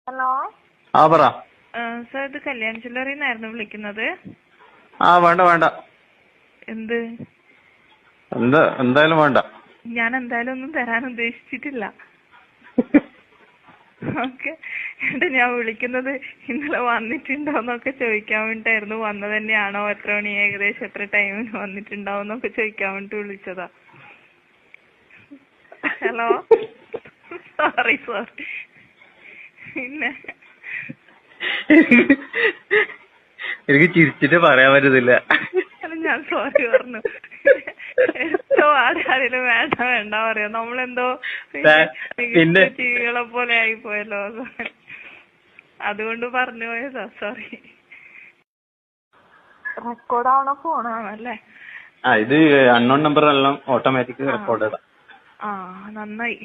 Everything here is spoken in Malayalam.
ഹലോ. പറ. സർ, ഇത് കല്യാൺ ജ്വല്ലറിന്നായിരുന്നു വിളിക്കുന്നത്. വേണ്ട വേണ്ട. എന്ത്? എന്തായാലും വേണ്ട. ഞാൻ എന്തായാലും ഒന്നും തരാൻ ഉദ്ദേശിച്ചിട്ടില്ല. ഓക്കെ. എന്നിട്ട് ഞാൻ വിളിക്കുന്നത് ഇന്നലെ വന്നിട്ടുണ്ടോന്നൊക്കെ ചോദിക്കാൻ വേണ്ടിട്ടായിരുന്നു. വന്നത് തന്നെയാണോ, എത്ര മണി, ഏകദേശം എത്ര ടൈമിന് വന്നിട്ടുണ്ടാവുന്നൊക്കെ ചോദിക്കാൻ വേണ്ടി വിളിച്ചതാ. ഹലോ. സോറി. പിന്നെ എനിക്ക് ചിരിച്ചിട്ട് പറയാൻ പറ്റുന്നില്ല. ഞാൻ സോറി പറഞ്ഞു. എന്തോ ആരെങ്കിലും വേണ്ട പറയാ. നമ്മളെന്തോ പിന്നെ ജീവികളെ പോലെ ആയിപ്പോയല്ലോ. അതുകൊണ്ട് പറഞ്ഞു പോയതാ. സോറി. റെക്കോർഡ് ആവണ ഫോണാണല്ലേ? ഇത് അൺനോൺ നമ്പർ എല്ലാം ഓട്ടോമാറ്റിക് റെക്കോർഡ്. നന്നായി.